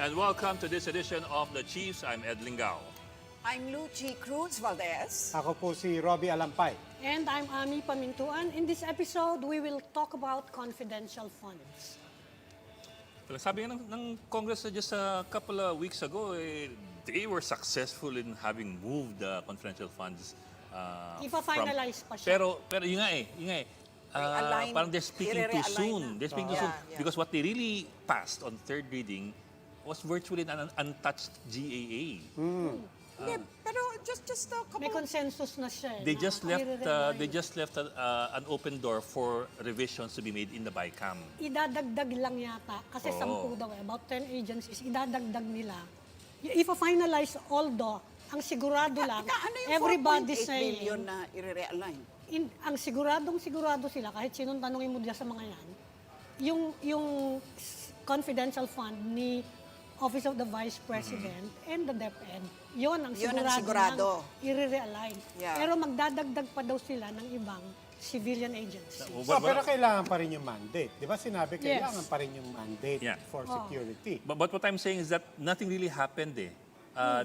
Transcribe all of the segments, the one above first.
And welcome to this edition of the Chiefs. I'm Ed Lingao. I'm Lucy Cruz Valdez. Ako po si Robbie Alampay. And I'm Ami Pamintuan. In this episode, we will talk about confidential funds. Well, sabi nga ng Congress just a couple of weeks ago, they were successful in having moved the confidential funds. Ipa-finalize pa siya. Pero yun nga eh. Parang they're speaking too soon. They're speaking too soon. Yeah. Because what they really passed on third reading was virtually an untouched GAA. Hindi, pero just a couple May consensus na siya. They just left an open door for revisions to be made in the BICAM. Idadagdag lang yata. Kasi Oo. 10 daw about 10 agencies, idadagdag nila. Ipa-finalize although, ang sigurado lang, ano yung everybody 4.8 saying, billion na i-realign? ang sigurado sila, kahit sinong tanongin mo diyan sa mga yan, yung confidential fund ni Office of the Vice President and the DepEd, yun ang sigurado i-realign. Yeah. Pero magdadagdag pa daw sila ng ibang civilian agencies. Pero kailangan pa rin yung mandate. Di ba sinabi kailangan pa rin yung mandate for security? But what I'm saying is that nothing really happened eh.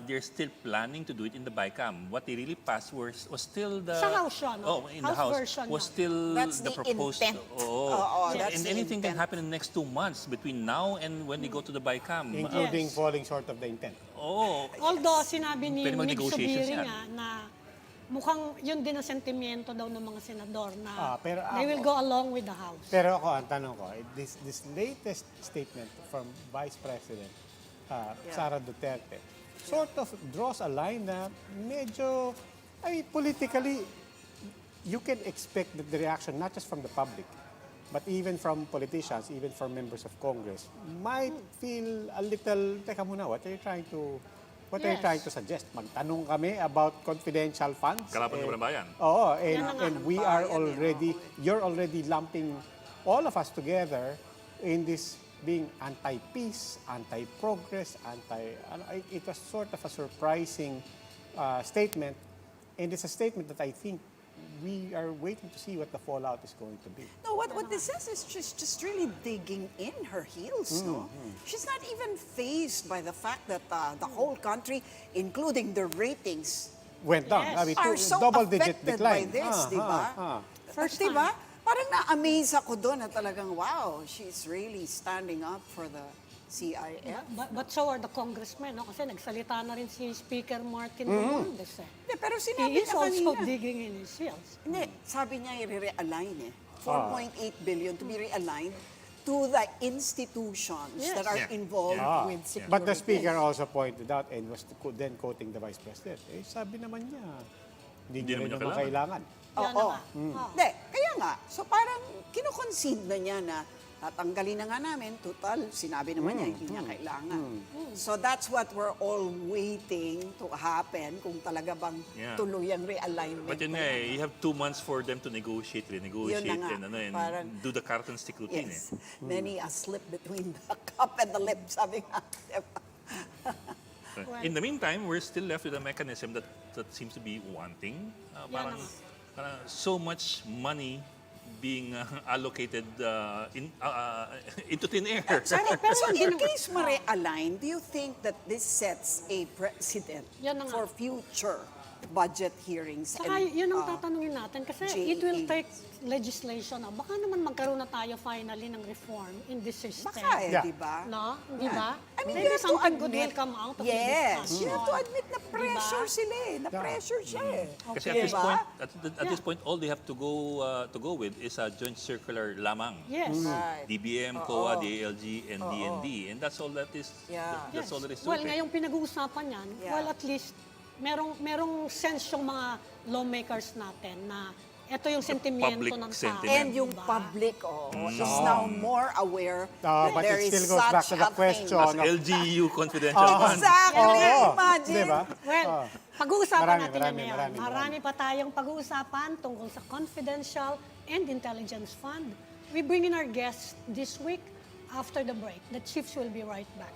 They're still planning to do it in the BICAM. What they really passed was still the... Sa House siya, no? in the House. Version Was na. still That's the the proposed... intent. That's And the anything can intent. happen in the next 2 months between now and when they go to the BICAM. Including Yes. falling short of the intent. Although sinabi ni Pwede Mig mag-negotiations Subiri yan. nga na mukhang yun din ang sentimiento daw ng mga senador na pero they will go along with the House. Pero ako, ang tanong ko, this latest statement from Vice President Sara Duterte sort of draws a line na medyo, politically, you can expect that the reaction, not just from the public, but even from politicians, even from members of Congress, might feel a little, teka muna, what are you trying to suggest? Magtanong kami about confidential funds? Kalaban ng bayan. Oo, and we are bayan, already, you're already lumping all of us together in this being anti-peace, anti-progress, it was sort of a surprising statement, and it's a statement that I think we are waiting to see what the fallout is going to be. No, what this says is she's just really digging in her heels, no? She's not even fazed by the fact that the whole country, including the ratings, Went down. Yes. I mean, are so double-digit affected decline. by this, di ba? First Di ba? Parang na-amaze ako doon na talagang, wow, she's really standing up for the CIF. But so are the congressmen, no? Kasi nagsalita na rin si Speaker Martin Romualdez. Hindi, pero He sinabi is niya also kanina. digging in his heels. Hindi, sabi niya i-realign eh. 4.8 billion to be realigned to the institutions Yes. that are Yeah. involved Yeah. with security. But the Speaker also pointed out and was then quoting the Vice President, sabi naman niya, hindi naman niya niya kailangan. Yan Oo. na nga. Hindi, kaya nga. So parang kinoconcede na niya na tatanggalin na nga namin. Total, sinabi naman niya, hindi niya kailangan. So that's what we're all waiting to happen kung talaga bang tuloy ang realignment. But yun nga you have 2 months for them to negotiate, renegotiate, Yun na nga. and Parang- do the carrot and stick routine Yes. Many a slip between the cup and the lip, sabi nga. In the meantime, we're still left with a mechanism that seems to be wanting. Parang so much money being allocated into thin air. So in case ma-realign, do you think that this sets a precedent Yan na nga. for future budget hearings? Saka yun ang tatanungin natin kasi it will JAA. take legislation. Baka naman magkaroon na tayo finally ng reform in this system. Baka Yeah. di ba? No? Di ba? I mean, Maybe you have to something good admit, will come out of yes, this you have to admit na pressure Diba? sila eh. Na-pressure siya eh. Kasi Okay. at this Diba? point, at this point, all they have to go with is a joint circular lamang. Yes. Right. DBM, COA, DALG, and DND, and that's all that is. Yeah. That's all there is to Well, it. ngayong pinag-uusapan yan, Yeah. well, at least, merong sense yung mga lawmakers natin na ito yung sentimiento public ng tao. sentiment. And yung diba? public is now more aware that But there it is still goes back such to the a question thing. As LGU confidential fund. Exactly. Oo. Imagine. Diba? Well, pag-uusapan natin yan ngayon. marami. Marami pa tayong pag-uusapan tungkol sa confidential and intelligence fund. We bring in our guests this week after the break. The Chiefs will be right back.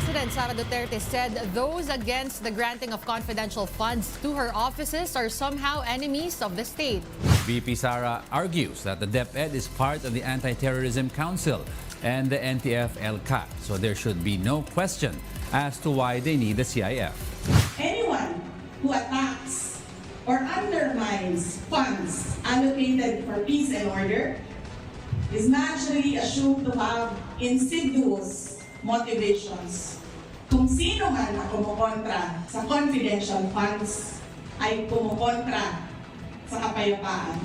President Sara Duterte said those against the granting of confidential funds to her offices are somehow enemies of the state. VP Sara argues that the DepEd is part of the Anti-Terrorism Council and the NTF-ELCAT, so there should be no question as to why they need the CIF. Anyone who attacks or undermines funds allocated for peace and order is naturally assumed to have insidious motivations. Kung sino man ang kumukontra sa confidential funds ay kumukontra sa kapayapaan.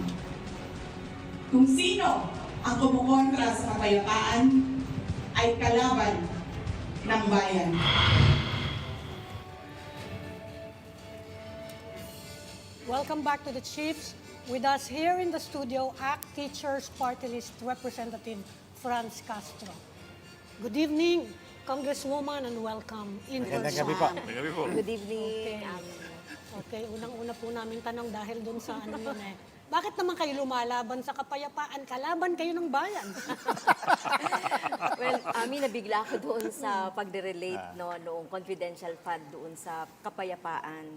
Kung sino ang kumukontra sa kapayapaan ay kalaban ng bayan. Welcome back to the Chiefs. With us here in the studio, ACT Teachers Party List Representative Franz Castro. Good evening, Congresswoman, and welcome in Magandang person. gabi po. Maybe po. Good evening. Okay, unang-una po namin tanong dahil doon sa ano yun eh. Bakit naman kayo lumalaban sa kapayapaan? Kalaban kayo ng bayan. Well, nabigla ako doon sa pagre-relate noong confidential fund doon sa kapayapaan.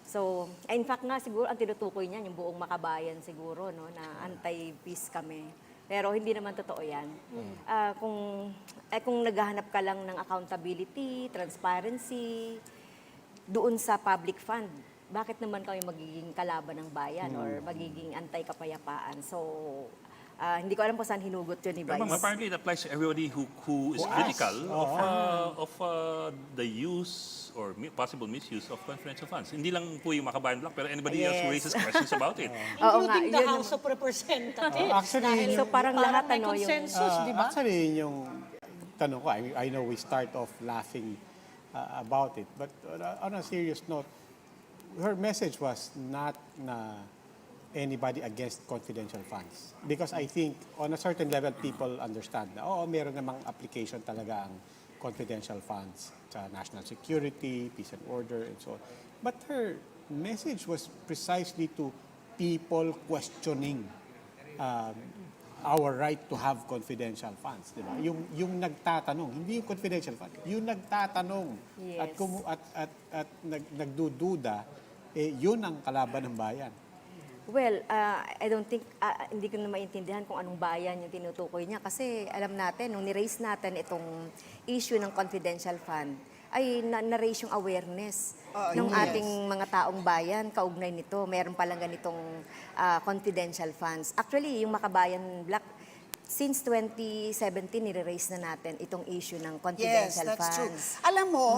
So, in fact nga siguro ang tinutukoy niyan yung buong makabayan siguro no na anti-peace kami. Pero hindi naman totoo 'yan. Kung naghahanap ka lang ng accountability, transparency doon sa public fund, bakit naman kami magiging kalaban ng bayan or magiging anti-kapayapaan? So, hindi ko alam kung saan hinugot yun ni But Vice. apparently it applies to everybody who is critical of the use or possible misuse of confidential funds. Hindi lang po yung Makabayan Block, pero anybody else who raises questions about it. Oo nga, Including the yun House of Representatives. Actually, Dahil so parang lahat, may ano, yung- consensus, di ba? Actually, yun yung tanong ko, I know we start off laughing about it, but on a serious note, her message was not na anybody against confidential funds. Because I think on a certain level, people understand na, meron namang application talaga ang confidential funds sa national security, peace and order, and so on. But her message was precisely to people questioning our right to have confidential funds, di ba? Yung nagtatanong, hindi yung confidential fund, yung nagtatanong Yes. at nagdududa, yun ang kalaban ng bayan. Well, I don't think, hindi ko na maintindihan kung anong bayan yung tinutukoy niya. Kasi alam natin, nung ni-raise natin itong issue ng confidential fund, ay na-raise yung awareness ng yes. ating mga taong bayan kaugnay nito. Meron palang ganitong confidential funds. Actually, yung Makabayan Block, since 2017, nire-raise na natin itong issue ng Yes, confidential that's true. funds. Alam mo,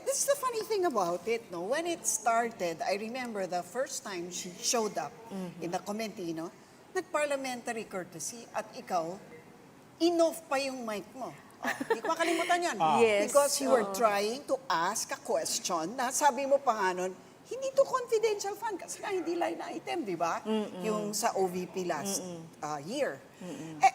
this is the funny thing about it, no? When it started, I remember the first time she showed up in the committee, no? Nag-parliamentary courtesy at ikaw, in-off pa yung mic mo. Hindi ko makalimutan yan. Yes, Because you were oo. trying to ask a question na sabi mo pa nga nun, hindi to confidential fund kasi nga hindi line item, di ba? Yung sa OVP last year.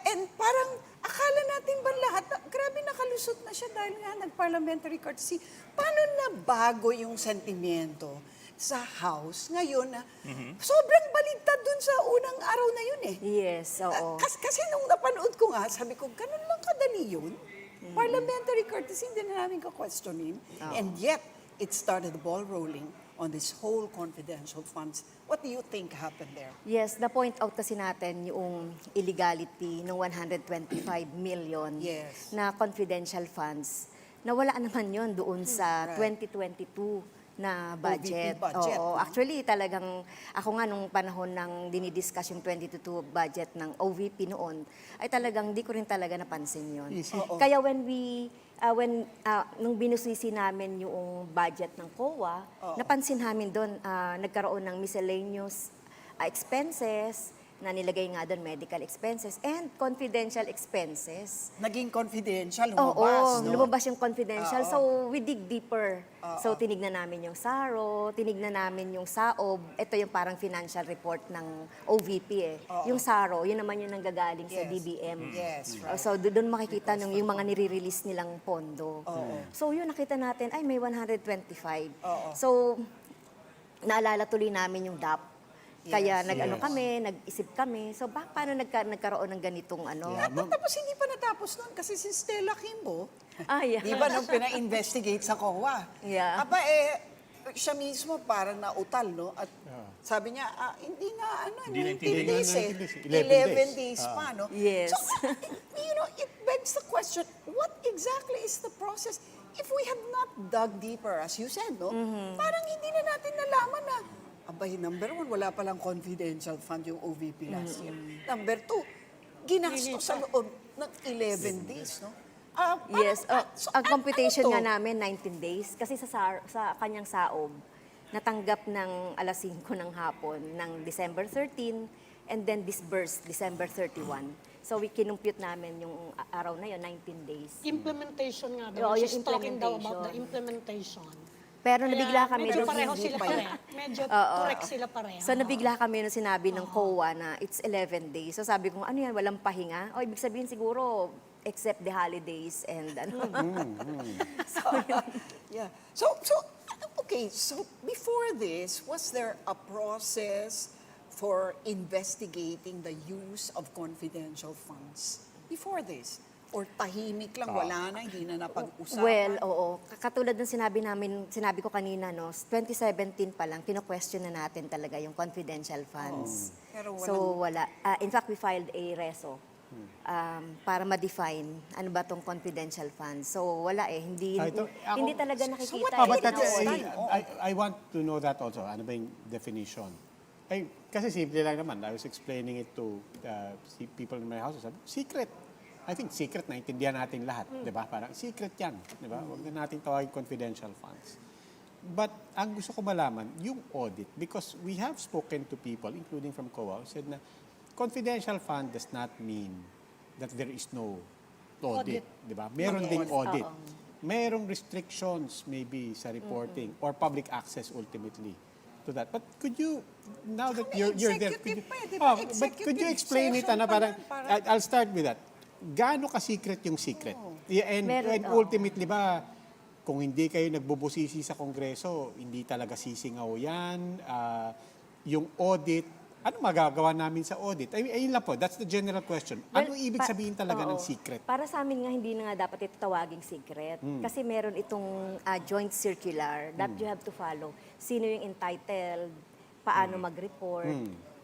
And parang akala natin ba lahat, grabe nakalusot na siya dahil nga nag-parliamentary courtesy. Paano na bago yung sentimiento sa House ngayon na sobrang baligtad dun sa unang araw na yun eh. Yes, oo. Kasi nung napanood ko nga, sabi ko, ganun lang kadali yun. Parliamentary courtesy, hindi na namin ka-questionin. And yet, it started the ball rolling on this whole confidential funds. What do you think happened there? Yes, na-point out kasi natin yung illegality ng 125 million Yes. na confidential funds. Nawala naman yon doon sa right. 2022 na budget. OVP budget, Oo, no? actually talagang ako nga nung panahon ng dinidiscuss yung 2022 budget ng OVP noon, ay talagang di ko rin talaga napansin yon. Kaya nung binusisi namin yung budget ng COA, napansin namin doon, nagkaroon ng miscellaneous expenses, na nilagay nga doon medical expenses and confidential expenses. Naging confidential, Oo, lumabas, no? lumabas yung confidential. So, we dig deeper. So, tinignan namin yung SARO, tinignan namin yung SAOB. Ito yung parang financial report ng OVP eh. Yung SARO, yun naman yung nanggagaling sa Yes. DBM. Yes, right. So, doon makikita yung mga nire-release nilang pondo. So, yun nakita natin, ay may 125. So, naalala tuloy namin yung DAP. Kaya Yes, nag-ano kami, nag-isip kami. So, paano nagkaroon ng ganitong ano? Yeah. Tapos hindi pa natapos nun kasi si Stella Kimbo, Yeah. di ba nung pina-investigate sa COA, Yeah. aba siya mismo parang nautal, no? At sabi niya, hindi nga, Hindi na 19 days eh. 11 11 days pa, no? Yes. So, it begs the question, what exactly is the process? If we had not dug deeper, as you said, no? Parang hindi na natin nalaman na, abay, number 1, wala palang confidential fund yung OVP last year. Number 2, ginastos sa loob ng 11 days, no? Yes. Ang computation to? nga namin, 19 days. Kasi sa kanyang saob, natanggap ng alas 5 ng hapon ng December 13 and then disbursed December 31. So we kinumpute namin yung araw na yun, 19 days. Implementation nga Oo, daw. yung She's talking daw about the implementation. implementation. Pero nabigla kami. Medyo nung- pareho sila pareho. Medyo correct sila pareho. So nabigla kami nung sinabi ng COA na it's 11 days. So sabi ko, ano yan, walang pahinga? O ibig sabihin siguro, except the holidays and ano. Yeah. So, okay, so before this, was there a process for investigating the use of confidential funds? Before this? Or tahimik lang, wala na, hindi na napag-usapan? Well, oo. Katulad ng sinabi ko kanina, no, 2017 pa lang, kino-question na natin talaga yung confidential funds. Pero So, wala. In fact, we filed a reso para ma-define ano ba tong confidential funds. So, wala eh. Hindi talaga nakikita. what eh, did na- you say? I want to know that also. Ano ba yung definition? Kasi simple lang naman. I was explaining it to people in my house. Sabi, secret. I think secret, naintindihan natin lahat. Di ba? Parang secret yan. Di ba? Huwag na natin tawagin confidential funds. But ang gusto ko malaman, yung audit, because we have spoken to people, including from COA, who said na confidential fund does not mean that there is no audit. Di ba? Meron ding audit. Merong restrictions maybe sa reporting or public access ultimately to that. But could you, now that you're there, executive pa eh, di ba? but could you Executive explain it, session ano, pa parang, yan, parang- I'll start with that. Gaano ka-secret yung secret? Yeah, and Meron, ultimately ba, kung hindi kayo nagbubusisi sa Kongreso, hindi talaga sisingaw yan, yung audit, ano magagawa namin sa audit? Ayun lang po, that's the general question. Ano Well, ibig sabihin talaga ng oo. secret? Para sa amin nga, hindi na nga dapat ito tawaging secret. Kasi meron itong joint circular that you have to follow. Sino yung entitled, paano mag-report,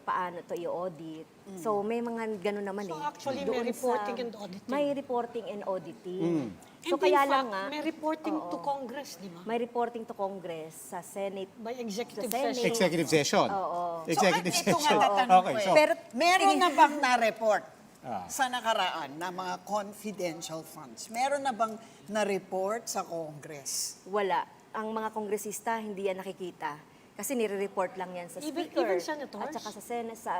paano to i-audit. So, may mga gano'n naman So, eh. actually, Doon may reporting and auditing. May reporting and auditing. And So, in kaya fact, lang nga, may reporting to Congress, di ba? may reporting to Congress sa Senate. By executive Sa Senate. session. Executive session. Executive So, ito nga session. tatanong Okay, ko eh. so, Pero Meron na bang na-report sa nakaraan na mga confidential funds? Meron na bang na-report sa Congress? wala. Ang mga kongresista, hindi yan nakikita. Kasi nire-report lang yan sa Even Speaker. senators? At saka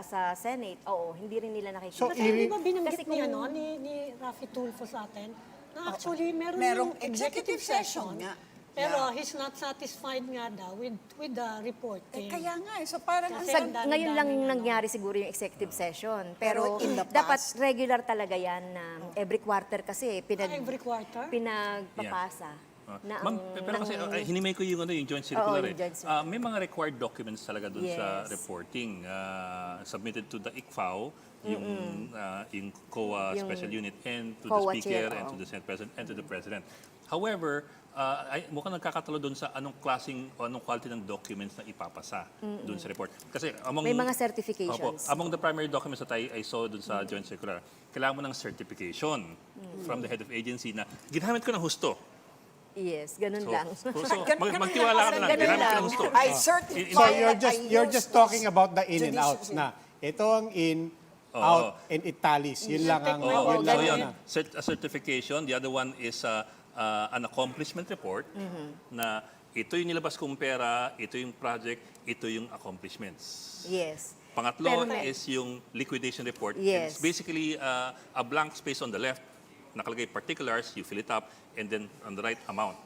sa Senate. Oo, hindi rin nila nakikita. So, Kasi di ba binanggit Kasi kung- ni Rafi Tulfo sa atin, na actually meron Merong yung executive session nga. Pero Yeah. he's not satisfied nga daw with the reporting. Kaya nga so parang ang Kasi Sa, ang dami-dami ngayon lang ano. nangyari siguro yung executive session. Pero Pero, in the dapat past- regular talaga yan na every quarter kasi Every quarter? pinagpapasa. Na Ma'am, pero kasi hinimay ko yung joint circular yung joint eh. May mga required documents talaga doon sa Yes. reporting submitted to the ICFAO, yung COA Yung Special Unit, and to COA the Speaker, chair, and oo. to the Senate President, and to the President. However, mukhang nagkakatalo doon sa anong klaseng o anong quality ng documents na ipapasa doon sa report. Kasi among, May mga certifications. Opo, among the primary documents that I saw doon sa joint circular, kailangan mo ng certification from the head of agency na ginamit ko ng husto. Yes, ganun So, lang. magtiwala ka na lang. Ganun Ginamit ka lang. ng gusto. I certify so that you're I just use talking those about the in and out judicious- na ito ang in, out, and it tallies. Yun lang ang, Oo, yun so lang yun, ang, a certification. The other one is an accomplishment report na ito yung nilabas kong pera, ito yung project, ito yung accomplishments. Yes. Pangatlo Pero- is yung liquidation report. Yes. It's basically a blank space on the left, nakalagay particulars, you fill it up, and then on the right, amount.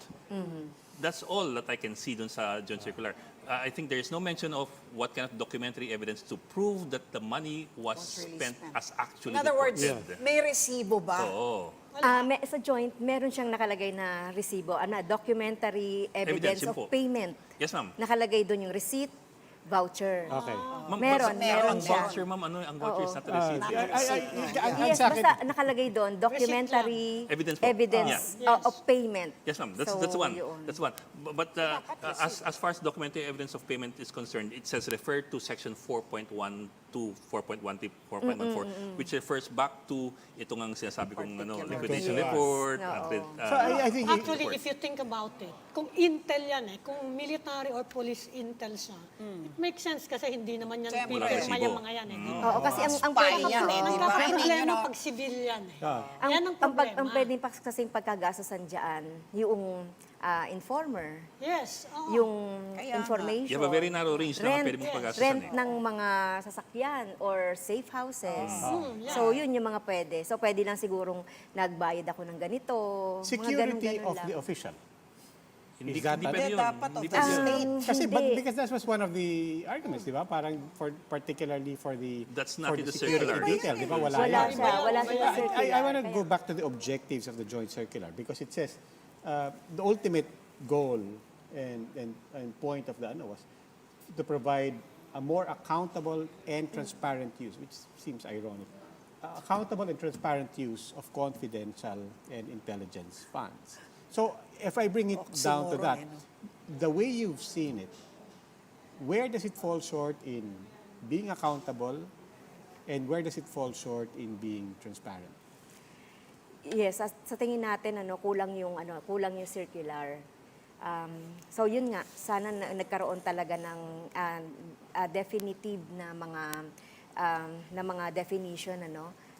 That's all that I can see dun sa joint circular. I think there is no mention of what kind of documentary evidence to prove that the money was really spent spent. as actually In other words, reported. may resibo ba? Oo. Sa joint, meron siyang nakalagay na resibo, documentary evidence Evidence, yun of po. payment. Yes, ma'am. Nakalagay doon yung receipt, voucher. Okay. Ma'am, Meron, ang siya. voucher, ma'am, ang voucher is not a receipt. Yes, sa akin- basta nakalagay doon, documentary Evidence po. of payment. Yes, ma'am. That's So, one. yun. That's one. But as far as documentary evidence of payment is concerned, it says refer to section 4.1 to 4.1 4.14, which refers back to itong ang sinasabi kong liquidation Yes. report. Oo. So I think Actually, if you think about it, kung intel yan kung military or police intel siya, it makes sense kasi hindi naman yan Siyempre. pipirma Walang yung mga yan. Oo, kasi ang Spy pwedeng yan, problema, di ba? Nagkakaproblema Hindi, pag civilian Ah. Yan ang problema. ang pwedeng kasing pagkagastosan dyan, yung informer, Yes. oo. yung Kaya nga. information. You have a very narrow range na pwede mong pag-asasan rent ng mga sasakyan or safe houses. So, yun yung mga pwede. So, pwede lang sigurong nagbayad ako ng ganito. security mga of lang. the official. Hindi Is that pwede Hindi, yun. dapat Hindi of the pwede yun. state. Kasi Hindi. because that was one of the arguments, di ba? Parang particularly for the That's not for in the security circular. detail, di ba? Wala Wala yan. siya. Wala siya sa circular. I want to Kaya- go back to the objectives of the joint circular because it says the ultimate goal and point of the was to provide a more accountable and transparent use, which seems ironic. Accountable and transparent use of confidential and intelligence funds. So if I bring it down to that, the way you've seen it, where does it fall short in being accountable and where does it fall short in being transparent? Yes, sa tingin natin kulang yung circular. So yun nga, sana nagkaroon talaga ng definitive na mga definition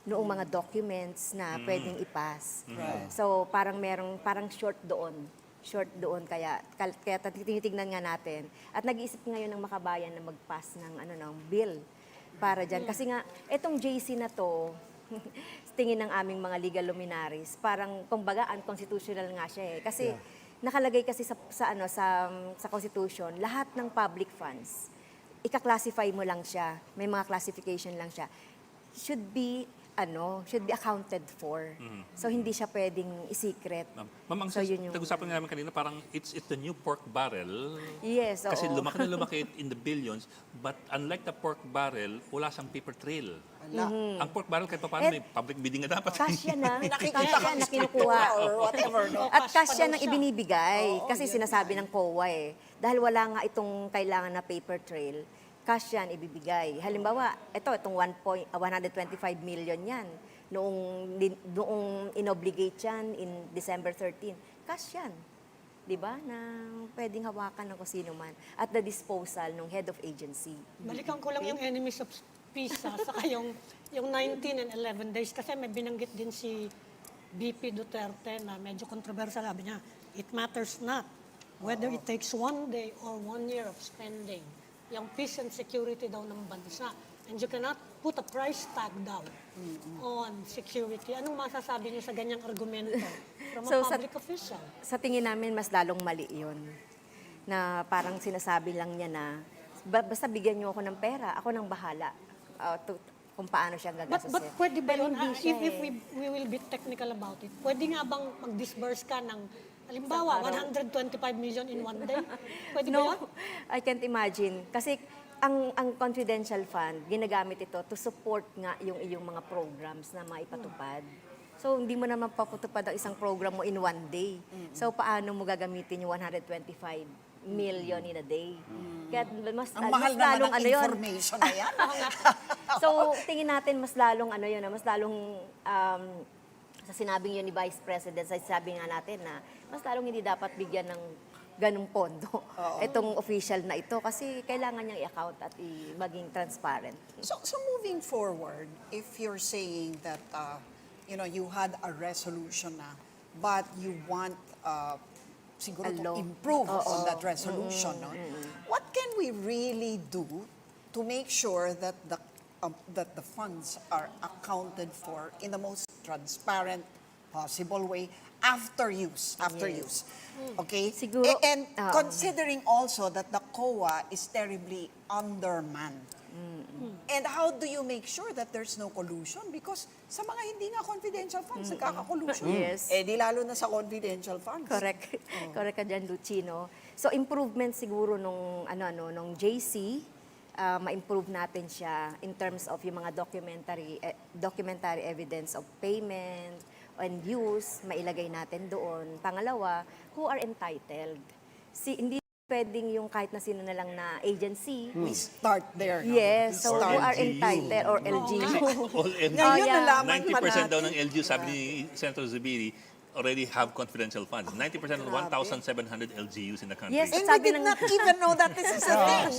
noong mga documents na pwedeng ipass. So parang short doon kaya tinitignan nga natin at nag-iisip ngayon ng makabayan na mag-pass ng bill para diyan kasi nga etong JC na to tingin ng aming mga legal luminaries parang kumbaga unconstitutional nga siya kasi nakalagay kasi sa Constitution, lahat ng public funds, ika-classify mo lang siya, may mga classification lang siya, should be accounted for. So, hindi siya pwedeng i-secret. Ma'am, ang So, yun yung- nag-usapan nga namin kanina, parang it's the new pork barrel. Yes, oo. Kasi lumaki na lumaki in the billions, but unlike the pork barrel, wala siyang paper trail. Ang pork barrel kahit paano may public bidding na dapat. Kasya na. Nakikita Kasya kang na kinukuha. or whatever, no? At Cash kasya pa daw nang siya. ibinibigay. Kasi sinasabi ng COA Dahil wala nga itong kailangan na paper trail, cash yan ibibigay. Halimbawa, itong 125 million yan. Noong inobligate yan in December 13, cash yan. Diba? Na pwedeng hawakan ng kung sino man. At the disposal ng head of agency. Balikan ko lang yung enemies of peace, saka yung 19 and 11 days. Kasi may binanggit din si BP Duterte na medyo controversial. Sabi niya, it matters not whether it takes 1 day or 1 year of spending. Yung peace and security daw ng bansa. And you cannot put a price tag daw on security. Anong masasabi niyo sa ganyang argumento from a public official? Sa tingin namin, mas lalong mali yun. Na parang sinasabi lang niya na, basta bigyan niyo ako ng pera, ako nang bahala kung paano siya gagastusin. But pwede ba Pero yun? hindi siya If we will be technical about it, pwede nga bang mag-disburse ka ng, halimbawa, 125 million in 1 day? Pwede ba yun? No, I can't imagine. Kasi ang confidential fund, ginagamit ito to support nga yung iyong mga programs na maipatupad. So, hindi mo naman papatupad ang isang program mo in 1 day. So, paano mo gagamitin yung 125 million in a day? Kaya mas Ang mahal mas naman lalong ng yun. information na yan. So, tingin natin mas lalong mas lalong sa sinabing yun ni Vice President, sabi nga natin na mas lalong hindi dapat bigyan ng ganung pondo itong official na ito kasi kailangan niyang i-account at maging transparent. So moving forward, if you're saying that you had a resolution na, but you want siguro to improve on that resolution, no? What can we really do to make sure that the funds are accounted for in the most transparent possible way after use? Okay? Siguro, And considering also that the COA is terribly undermanned. And how do you make sure that there's no collusion? Because sa mga hindi nga confidential funds, nagkaka-collusion. Yes. Di lalo na sa confidential funds. Correct. Correct ka dyan, Lucino. So, improvement siguro nung JC, ma-improve natin siya in terms of yung mga documentary evidence of payment and use, mailagay natin doon. Pangalawa, who are entitled. Hindi pwedeng yung kahit na sino na lang na agency. We start there. no? Yes, so Or who are LGU. entitled or LGU. All LGU. Ngayon yeah. nalaman pa 90% natin. daw ng LGU, sabi ni Senator Zubiri, already have confidential funds. 90% of 1,700 LGUs in the country. Yes. And Sabi we did ng- not even know that this is a thing.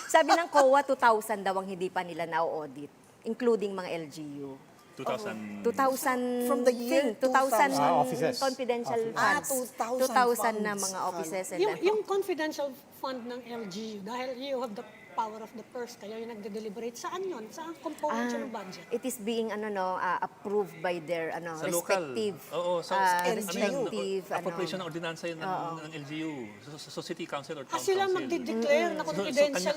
Sabi ng COA, 2,000 daw ang hindi pa nila na-audit, including mga LGU. 2,000. 2,000 From the year 2,000 offices. confidential Offices. funds. 2,000 2,000 na funds. mga offices. And Yung confidential fund ng LGU, dahil you have the power of the purse, kayo yung nagde-deliberate, saan yun? Saan component yun ng budget? it is being approved by their Sa local. respective Oo, sa respective appropriation ng ordinansa yun ng LGU. So, city council or town Sila council. magde-declare na confidential.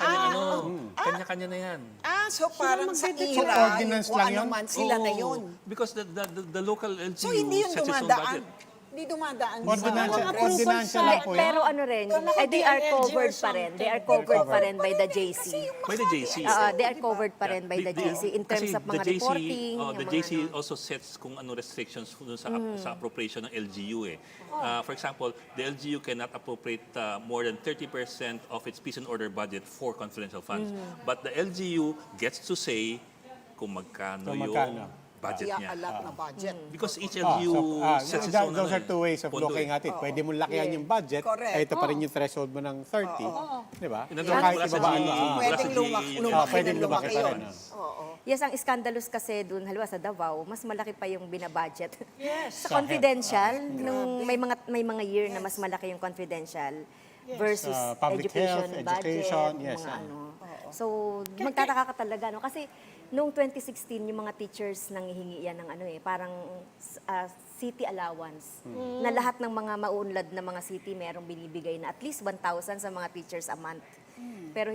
Kanya-kanya na yan. So parang sa magdideclare. IRA, Ordinance kung lang ano yun? man, sila na yun. Because the local LGU So hindi yun sets its own dumadaan. budget. Hindi dumadaan Ordinance, Mga approval ordinance sa- lang po yan. Pero ano rin, they are DILG or covered pa rin. They are covered pa rin by the JC. By the JC. They are covered pa rin by the JC in terms Kasi of mga the JC, reporting. the yung JC mga ano. also sets kung ano restrictions sa appropriation ng LGU eh. For example, the LGU cannot appropriate more than 30% of its peace and order budget for confidential funds. But the LGU gets to say kung magkano Kung yung magkano. budget niya. Iakalap na budget. Because each LGU sets its own those are two ways of pondo looking eh. at it. Pwede mo lakihan yung budget, Correct. eh, ito pa rin yung threshold mo ng 30. Di ba? In other So, words, kahit wala sa ibabaan G- mo. wala Pwedeng sa G- lumaki pwedeng ng lumaki pa yun. rin. Yes, ang scandalous kasi doon, halimbawa sa Davao, mas malaki pa yung binabudget. Yes. Sa confidential, nung may mga year na mas malaki yung confidential versus Public education health, budget, education, yung yes, mga ano. So, magtataka ka talaga, no? Kasi noong 2016, yung mga teachers nanghihingi yan ng ano eh, parang city allowance. Na lahat ng mga maunlad na mga city merong binibigay na at least 1,000 sa mga teachers a month. Pero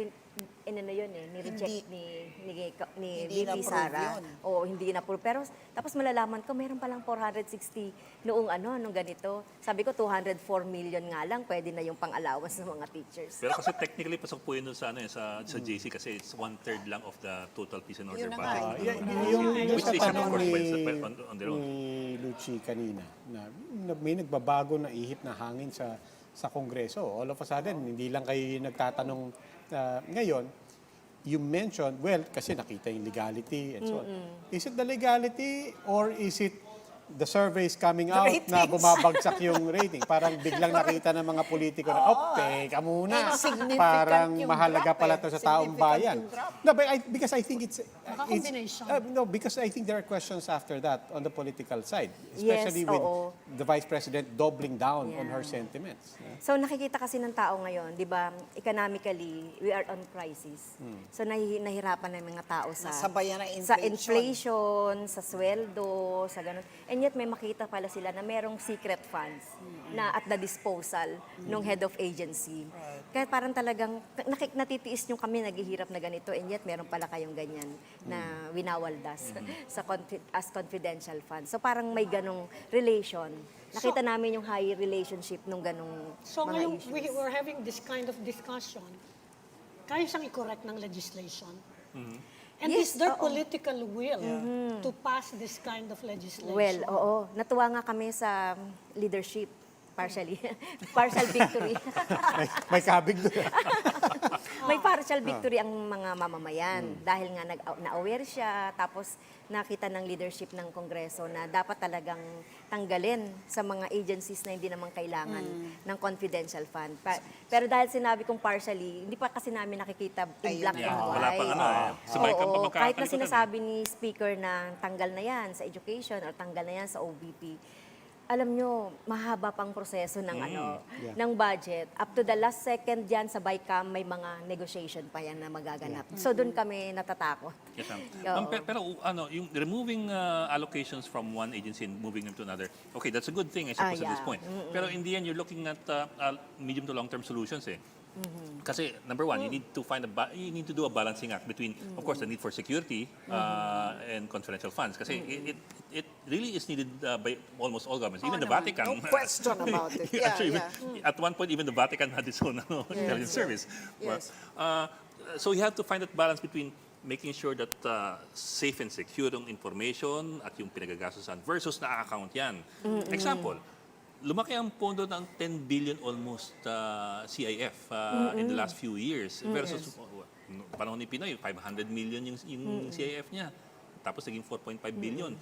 inano yun eh, ni-reject ni Hindi VP na-approve Sara. yun. Oo, hindi na-approve. Pero tapos malalaman ko, meron palang 460 noong nung ganito. Sabi ko, 204 million nga lang, pwede na yung pang-allowance ng mga teachers. Pero kasi technically pasok po yun sa sa JC kasi it's 1/3 lang of the total peace and order Yun na nga budget. Yung Which sa they should of tanong course ni, on their own. ni Lucci kanina, na may nagbabago na ihip na hangin sa Kongreso. All of a sudden, hindi lang kayo yung nagtatanong ngayon, you mentioned, well, kasi nakita yung legality and so on. Is it the legality or is it the surveys coming out na ratings. bumabagsak yung rating? Parang biglang nakita ng mga politiko na, teka muna, Significant parang yung mahalaga drop pala eh. to sa taong Significant bayan. yung drop. No, but because I think it's combination. no, because I think there are questions after that on the political side, especially Yes, with oo. the Vice President doubling down on Yeah. her sentiments. So nakikita kasi ng tao ngayon, 'di ba, economically, we are on crisis. So nahihirapan ng mga tao sa Nasabayan ng sa inflation. inflation, sa sweldo, sa ganun. And yet may makita pala sila na merong secret funds na at the disposal ng head of agency. Kaya parang talagang natitiis yung kami naghihirap na ganito and yet meron pala kayong ganyan na winawaldas as confidential funds. So parang may ganong relation. Nakita namin yung high relationship nung ganong So mga ngayon, issues. we're having this kind of discussion. Kaya siyang i-correct ng legislation. And Yes, is there oo. political will to pass this kind of legislation? Well, oo. Natuwa nga kami sa leadership, partially. Partial victory. May kabig doon. May partial victory ang mga mamamayan dahil nga na-aware siya, tapos nakita ng leadership ng Kongreso na dapat talagang tanggalin sa mga agencies na hindi naman kailangan ng confidential fund. Pero dahil sinabi kong partially, hindi pa kasi namin nakikita in black Ayun. and Wala white. pang ano eh. Sabay ka pa Oo, kahit na magkakalikot sinasabi ni Speaker na tanggal na yan sa education or tanggal na yan sa OBP, alam nyo, mahaba pang proseso ng ng budget. Up to the last second yan sa BICAM, may mga negotiation pa yan na magaganap. So doon kami natatakot. Yes, ma'am. Oo. Pero ano, yung removing allocations from one agency and moving them to another, okay, that's a good thing, I suppose, at this Yeah. point. Pero in the end, you're looking at medium to long-term solutions eh. Kasi number one, you need to you need to do a balancing act between, of course, the need for security and confidential funds. Kasi it really is needed by almost all governments, even the naman. Vatican. No question about it. Yeah, Actually, yeah. At one point, even the Vatican had its own intelligence service. Yes. So you have to find that balance between making sure that safe and secure yung information at yung pinagagastosan versus na-account yan. Example, lumaki ang pondo ng 10 billion almost CIF in the last few years versus panahon ni Pinoy, 500 million yung CIF niya. Tapos naging 4.5 billion.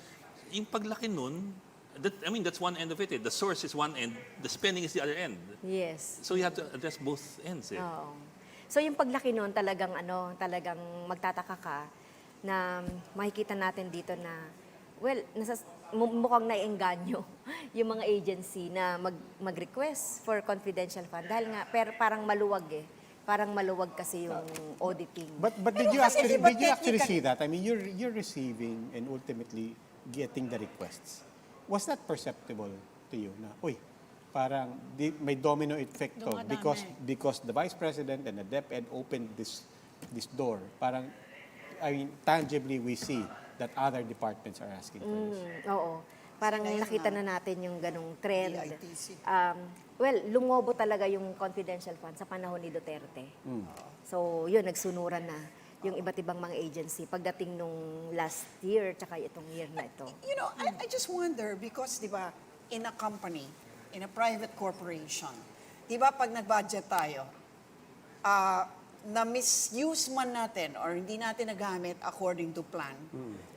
Yung paglaki nun, that's one end of it. The source is one end, the spending is the other end. Yes. So you have to address both ends. Oo. So yung paglaki noon talagang magtataka ka na makikita natin dito na mukhang naiengganyo yung mga agency na mag-request for confidential fund dahil nga parang maluwag Parang maluwag kasi yung auditing. But did you actually see that? I mean, you're receiving and ultimately getting the requests. Was that perceptible to you na, parang may domino effect to because the Vice President and the DepEd opened this door. Parang, I mean, tangibly we see that other departments are asking for this. Oo. Parang nakita na natin yung ganong trend. EITC. Lumobo talaga yung confidential fund sa panahon ni Duterte. So, yun, nagsunuran na yung iba't ibang mga agency pagdating nung last year tsaka itong year na ito. You know, I just wonder because, di ba, in a company, in a private corporation, di ba, pag nag-budget tayo, na-misuse man natin or hindi natin nagamit according to plan,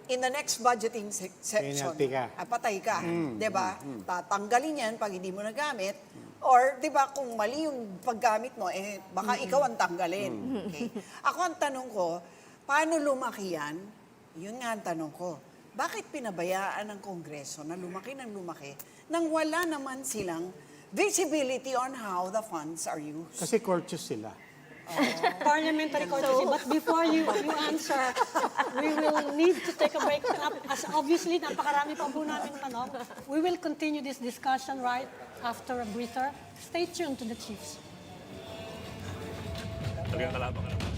in the next budgeting section, Penalty ka. patay ka. Di ba? Tatanggalin yan pag hindi mo nagamit. Or, di ba, kung mali yung paggamit mo, baka ikaw ang tanggalin. Okay? Ako ang tanong ko, paano lumaki yan? Yun nga ang tanong ko. Bakit pinabayaan ng Kongreso na lumaki ng lumaki nang wala naman silang visibility on how the funds are used? Kasi courteous sila. Parliamentary courtesy. But before you answer, we will need to take a break. As obviously, napakarami pa po namin tanong. We will continue this discussion right after a breather. Stay tuned to the Chiefs. Talagang kalaban ka naman.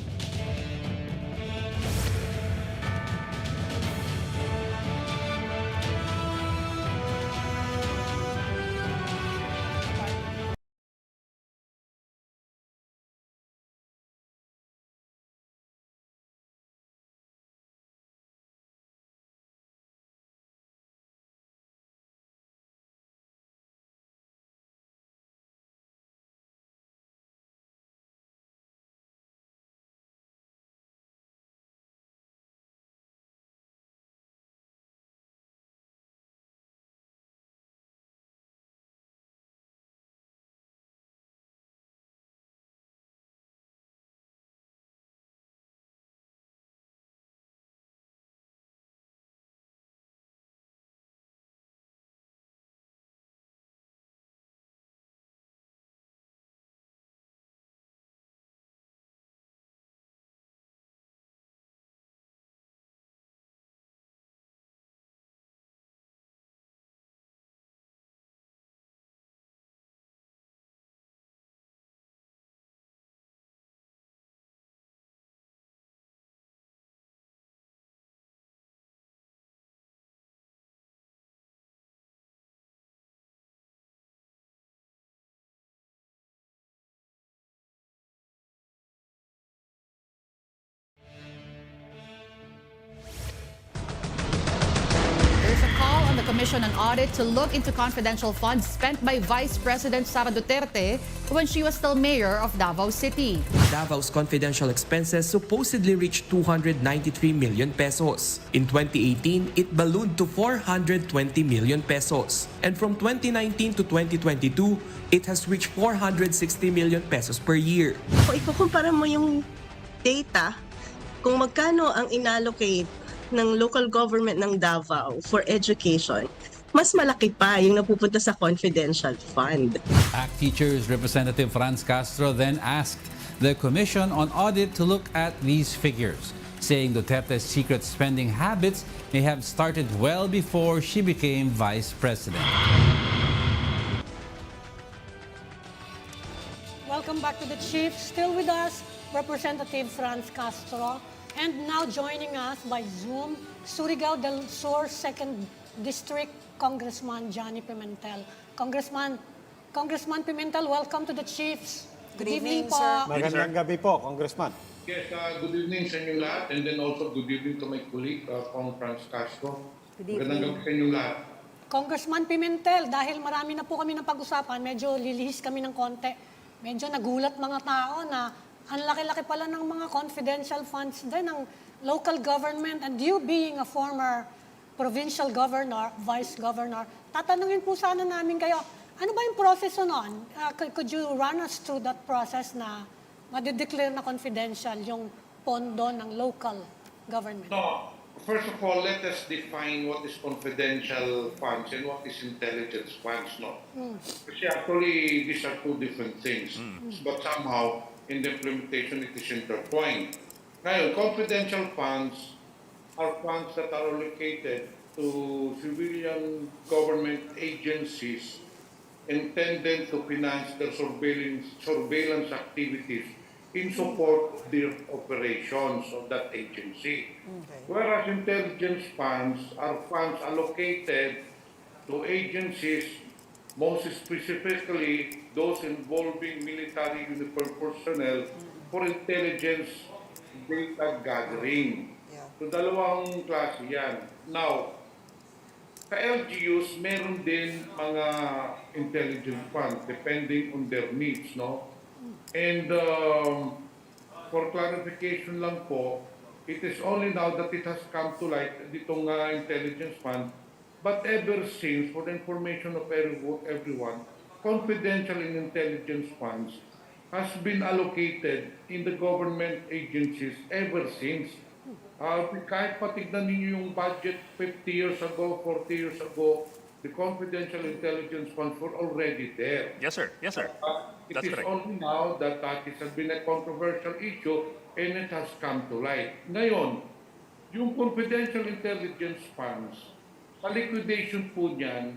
The Commission on Audit to look into confidential funds spent by Vice President Sara Duterte when she was still mayor of Davao City. Davao's confidential expenses supposedly reached 293 million pesos. In 2018, it ballooned to 420 million pesos. And from 2019 to 2022, it has reached 460 million pesos per year. Kung ikukumpara mo yung data, kung magkano ang inallocate ng local government ng Davao for education, mas malaki pa yung napupunta sa confidential fund. ACT Teachers Representative Franz Castro then asked the Commission on Audit to look at these figures, saying Duterte's secret spending habits may have started well before she became Vice President. Welcome back to the Chiefs. Still with us, Representative Franz Castro. And now joining us by Zoom, Surigao del Sur 2nd District Congressman Johnny Pimentel. Congressman Pimentel, welcome to the Chiefs. Good evening, po. sir. Magandang gabi po, Congressman. Yes, good evening sa inyong lahat, and then also good evening to my colleague, Kong Franz Castro. Good Magandang evening. gabi sa inyong lahat. Congressman Pimentel, dahil marami na po kami ng pag-usapan, medyo lilihis kami ng konti. Medyo nagulat mga tao na ang laki-laki pala ng mga confidential funds din ng local government, and you being a former provincial governor, vice governor, tatanungin po sana namin kayo, ano ba yung proseso noon? Could you run us through that process na madideclare na confidential yung pondo ng local government? No, first of all, let us define what is confidential funds and what is intelligence funds, no? Kasi actually, these are two different things. But somehow, in the implementation, it is intertwined. Ngayon, confidential funds are funds that are allocated to civilian government agencies intended to finance their surveillance activities in support of their operations of that agency. Whereas intelligence funds are funds allocated to agencies, most specifically those involving military uniformed personnel for intelligence data gathering. So dalawang klase yan. Now, sa LGUs, meron din mga intelligence funds depending on their needs, no? And for clarification lang po, it is only now that it has come to light, ditong intelligence fund, but ever since, for the information of everyone, confidential and intelligence funds has been allocated in the government agencies ever since. Kahit patignan ninyo yung budget 50 years ago, 40 years ago, the confidential intelligence funds were already there. Yes, sir. Yes, sir. It That's is correct. only now that it has been a controversial issue and it has come to light. Ngayon, yung confidential intelligence funds, sa liquidation po niyan,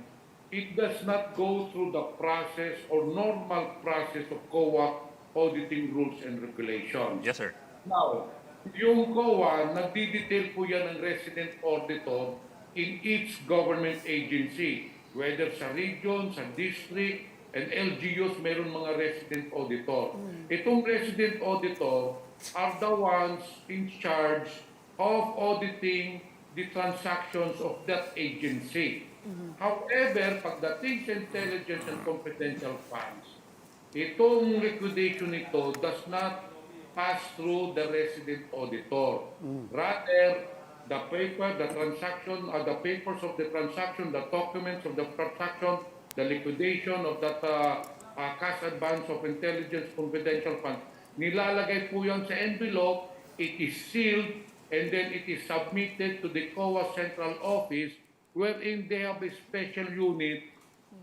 it does not go through the process or normal process of COA auditing rules and regulations. Yes, sir. Now, yung COA, nagdi-detail po yan ng resident auditor in each government agency, whether sa region, sa district, and LGUs, meron mga resident auditor. Itong resident auditor are the ones in charge of auditing the transactions of that agency. However, pagdating sa intelligence and confidential funds, itong liquidation nito does not pass through the resident auditor. Rather, the paper, the transaction, the papers of the transaction, the documents of the transaction, the liquidation of that cash advance of intelligence confidential fund, nilalagay po yan sa envelope, it is sealed, and then it is submitted to the COA central office wherein they have a special unit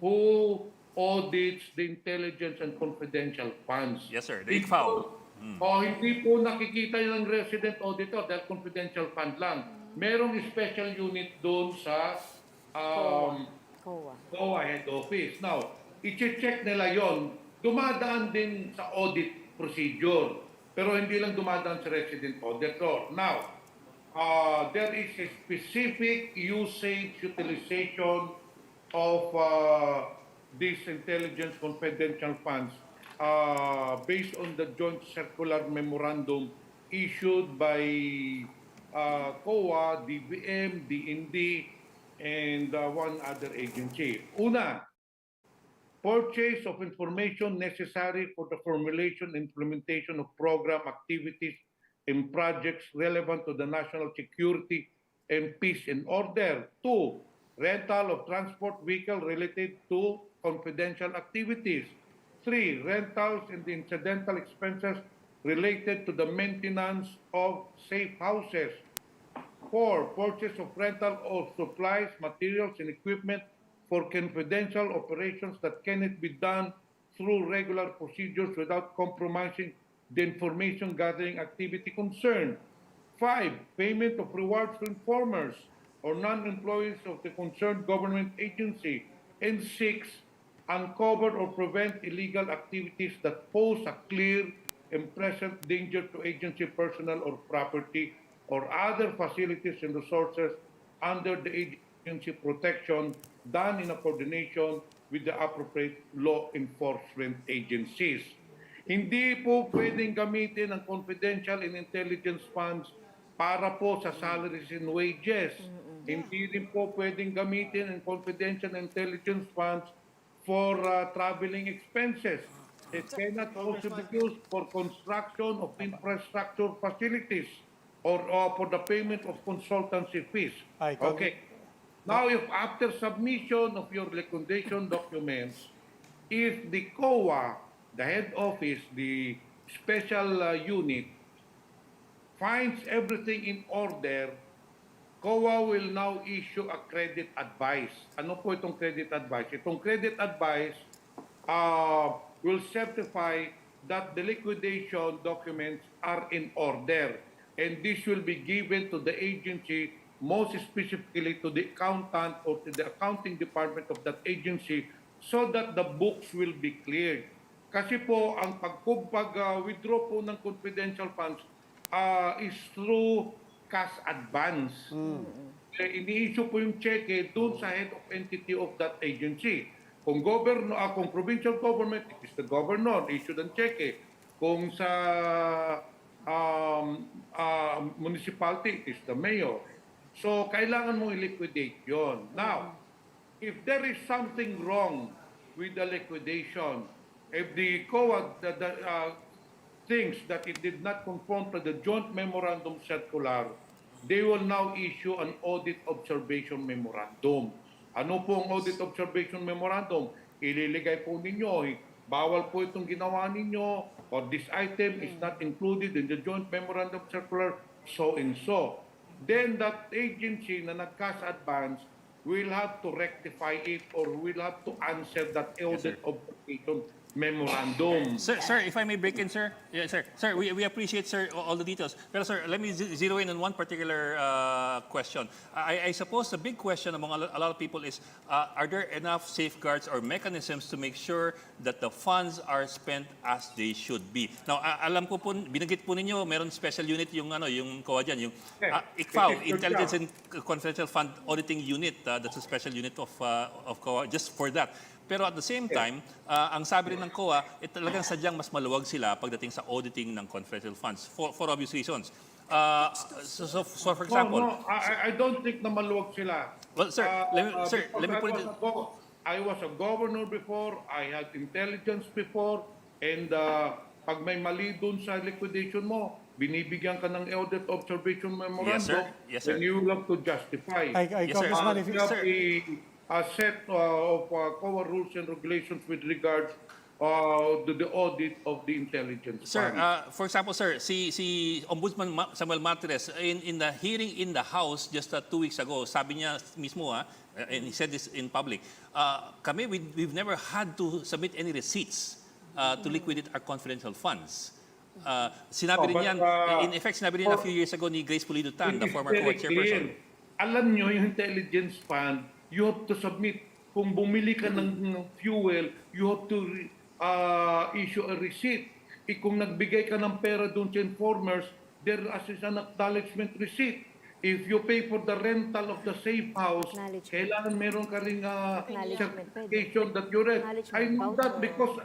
who audits the intelligence and confidential funds. Yes, sir. The ICFAO. Hindi po nakikita yung resident auditor dahil confidential fund lang. Merong special unit doon sa COA head office. Now, i-check nila yon. Dumadaan din sa audit procedure. Pero hindi lang dumadaan sa resident auditor. Now, there is a specific usage utilization of these intelligence confidential funds based on the joint circular memorandum issued by COA, DBM, DND, and one other agency. Una, purchase of information necessary for the formulation and implementation of program activities and projects relevant to the national security and peace and order. Two, rental of transport vehicle related to confidential activities. 3, rentals and the incidental expenses related to the maintenance of safe houses. 4, purchase of rental of supplies, materials, and equipment for confidential operations that cannot be done through regular procedures without compromising the information gathering activity concerned. 5, payment of rewards to informers or non-employees of the concerned government agency. And 6, uncover or prevent illegal activities that pose a clear and present danger to agency personnel or property or other facilities and resources under the agency protection done in a coordination with the appropriate law enforcement agencies. Hindi po pwedeng gamitin ang confidential and intelligence funds para po sa salaries and wages. Hindi rin po pwedeng gamitin ang confidential and intelligence funds for traveling expenses. It cannot also be used for construction of infrastructure facilities or for the payment of consultancy fees. Okay. Now, if after submission of your liquidation documents, if the COA, the head office, the special unit, finds everything in order, COA will now issue a credit advice. Ano po itong credit advice? Itong credit advice will certify that the liquidation documents are in order. And this will be given to the agency, most specifically to the accountant or to the accounting department of that agency, so that the books will be cleared. Kasi po, ang pag-withdraw po ng confidential funds is through cash advance. Ini-issue po yung cheque doon sa head of entity of that agency. Kung kung provincial government, it is the governor, issue ng cheque. Kung sa municipality, it is the mayor. So, kailangan mo i-liquidate yun. Now, if there is something wrong with the liquidation, if the COA thinks that it did not conform to the joint memorandum circular, they will now issue an audit observation memorandum. Ano po ang audit observation memorandum? Ililigay po ninyo, bawal po itong ginawa ninyo, or this item is not included in the joint memorandum circular, so and so. Then that agency na nag-cash advance will have to rectify it or will have to answer that audit observation memorandum. Sir, if I may break in, sir. Yes, sir. Sir, we appreciate, sir, all the details. Pero, sir, let me zero in on one particular question. I suppose the big question among a lot of people is, are there enough safeguards or mechanisms to make sure that the funds are spent as they should be? Now, alam ko po, binanggit po ninyo, meron special unit yung COA dyan, yung ICFAO, Intelligence and Confidential Fund Auditing Unit. That's a special unit of COA just for that. Pero at the same time, ang sabi rin ng COA, talagang sadyang mas maluwag sila pagdating sa auditing ng confidential funds for obvious reasons. So for example... No, I don't think na maluwag sila. Well, sir, let me put it... I was a governor before, I had intelligence before, and pag may mali dun sa liquidation mo, binibigyan ka ng audit observation memorandum, Yes, sir. then you have to justify. Yes, sir. You have a set of COA rules and regulations with regards to the audit of the intelligence. Sir, for example, sir, si Ombudsman Samuel Martires, in the hearing in the House just 2 weeks ago, sabi niya mismo, and he said this in public, we've never had to submit any receipts to liquidate our confidential funds. Sinabi rin yan, in effect, sinabi rin a few years ago ni Grace Pulido Tan, the former COA chairperson. Alam nyo, yung intelligence fund, you have to submit. Kung bumili ka ng fuel, you have to issue a receipt. Kung nagbigay ka ng pera doon sa informers, there is an acknowledgement receipt. If you pay for the rental of the safe house, kailangan meron ka ring certification that you read. I know that because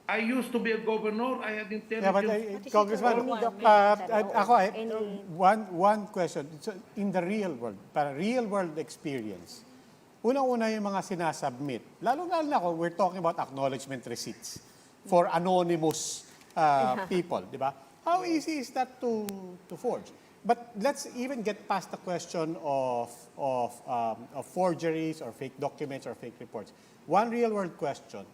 I used to be a governor. I had intelligence. Congressman, one question. So, in the real world, para real world experience, unang-una yung mga sinasubmit, lalo-lalo na kung we're talking about acknowledgement receipts for anonymous people, di ba? How easy is that to forge? But let's even get past the question of forgeries or fake documents or fake reports. One real-world question.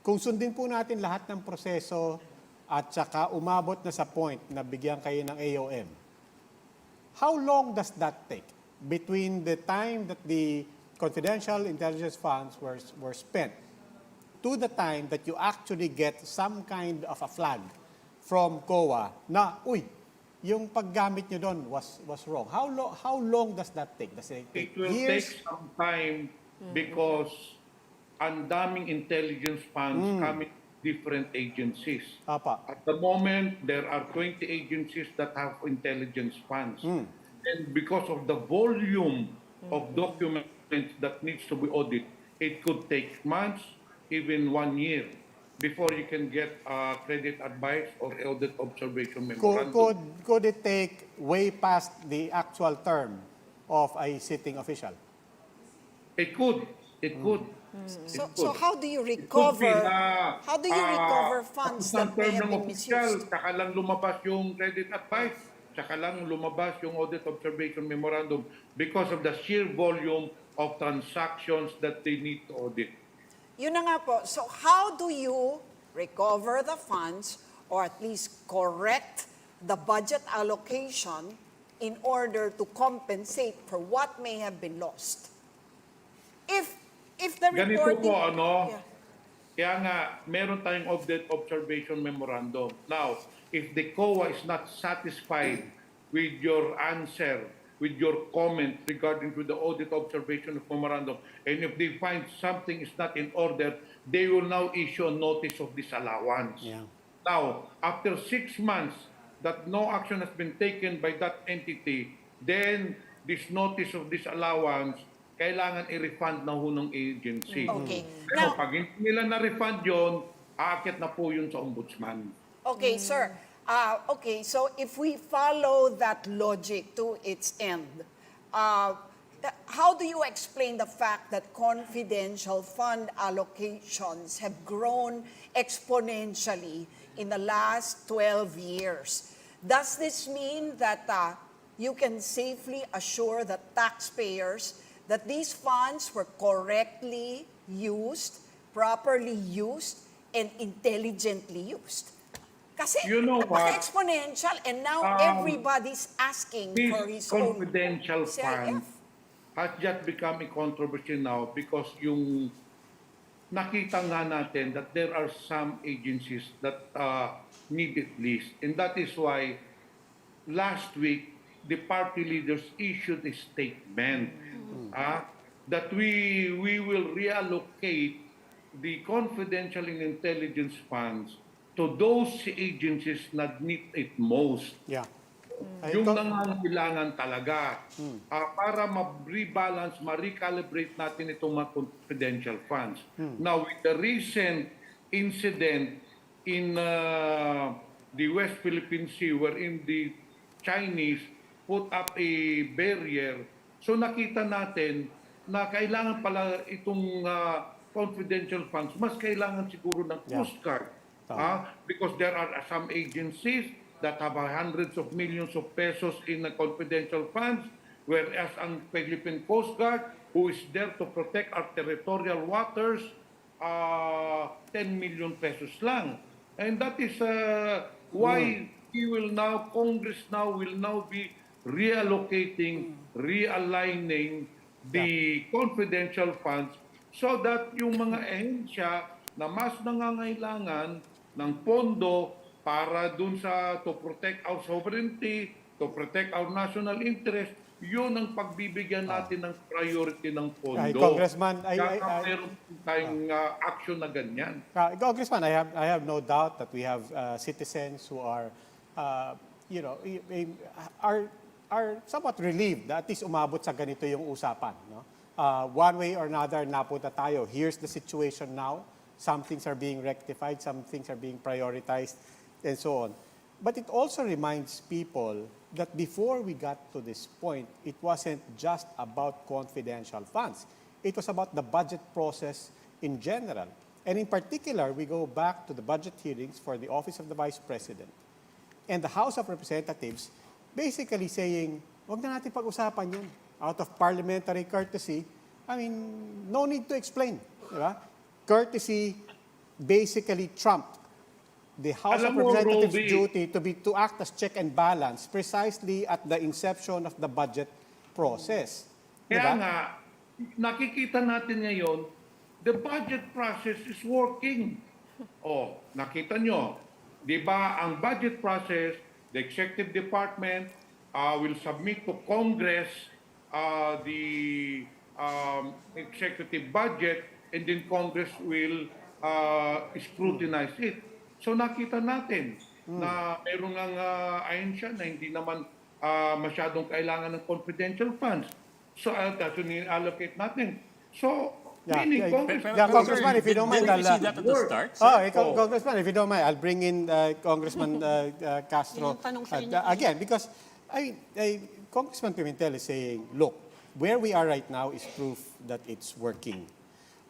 Kung sundin po natin lahat ng proseso at saka umabot na sa point na bigyan kayo ng AOM, how long does that take between the time that the confidential intelligence funds were spent to the time that you actually get some kind of a flag from COA na, yung paggamit nyo doon was wrong? How long does that take? Does it take It will years? take some time because ang daming intelligence funds coming different agencies. Apa. At the moment, there are 20 agencies that have intelligence funds. And because of the volume of documents that needs to be audited, it could take months, even 1 year. before you can get credit advice or audit observation Could, memorandum. could it take way past the actual term of a sitting official? It could. It could. So how do you It could be recover? na How do you recover funds tapos ng that may term have ng been official, misused? saka lang lumabas yung credit advice, saka lang lumabas yung audit observation memorandum because of the sheer volume of transactions that they need to audit. Yun na nga po. So how do you recover the funds or at least correct the budget allocation in order to compensate for what may have been lost? If the Ganito reporting... po, ano, Yeah. kaya nga, meron tayong audit observation memorandum. Now, if the COA is not satisfied with your answer, with your comment regarding to the audit observation memorandum, and if they find something is not in order, they will now issue a notice of disallowance. Yeah. Now, after 6 months that no action has been taken by that entity, then this notice of disallowance kailangan i-refund na ho ng agency. Okay. Pero Now- pag hindi nila na-refund yun, aakyat na po yun sa ombudsman. Okay, sir. Okay, so if we follow that logic to its end, how do you explain the fact that confidential fund allocations have grown exponentially in the last 12 years? Does this mean that you can safely assure the taxpayers that these funds were correctly used, properly used, and intelligently used? Kasi You know what? exponential, and now everybody's asking This for his own confidential CIF. fund has just become a controversy now because yung nakita nga natin that there are some agencies that need it least. And that is why last week, the party leaders issued a statement that we will reallocate the confidential and intelligence funds to those agencies that need it most. Yeah. Yung nangangailangan talaga para ma-rebalance, ma-recalibrate natin itong mga confidential funds. Now, with the recent incident in the West Philippine Sea wherein the Chinese put up a barrier, so nakita natin na kailangan pala itong confidential funds, mas kailangan siguro ng Coast Guard. Because there are some agencies that have hundreds of millions of pesos in confidential funds, whereas ang Philippine Coast Guard, who is there to protect our territorial waters, 10 million pesos lang. And that is why Congress now will now be reallocating, realigning the confidential funds so that yung mga ehensya na mas nangangailangan ng pondo para dun sa to protect our sovereignty, to protect our national interest, yun ang pagbibigyan natin ng priority ng pondo. Congressman, Kaya meron tayong action na ganyan. Congressman, I have no doubt that we have citizens who are, are somewhat relieved that at least umabot sa ganito yung usapan. No? One way or another, napunta tayo. Here's the situation now. Some things are being rectified, some things are being prioritized, and so on. But it also reminds people that before we got to this point, it wasn't just about confidential funds. It was about the budget process in general. And in particular, we go back to the budget hearings for the Office of the Vice President and the House of Representatives basically saying, wag na natin pag-usapan yan. Out of parliamentary courtesy, I mean, no need to explain. Diba? Courtesy basically trumped the House of Representatives' duty to act as check and balance precisely at the inception of the budget process. Kaya nga, nakikita natin ngayon, the budget process is working. Nakita nyo, di ba ang budget process, the Executive Department will submit to Congress the executive budget, and then Congress will scrutinize it. So nakita natin na mayroong ang ahensya na hindi naman masyadong kailangan ng confidential funds. So that's when allocate natin. So Yeah, Meaning, yeah, Congressman, yeah, Congressman, if you don't mind, Did we I'll, see that at the start? sir? Oh, Congressman, if you don't mind, I'll bring in Congressman Castro Yung tanong sa inyo again because Congressman Pimentel is saying, look, where we are right now is proof that it's working.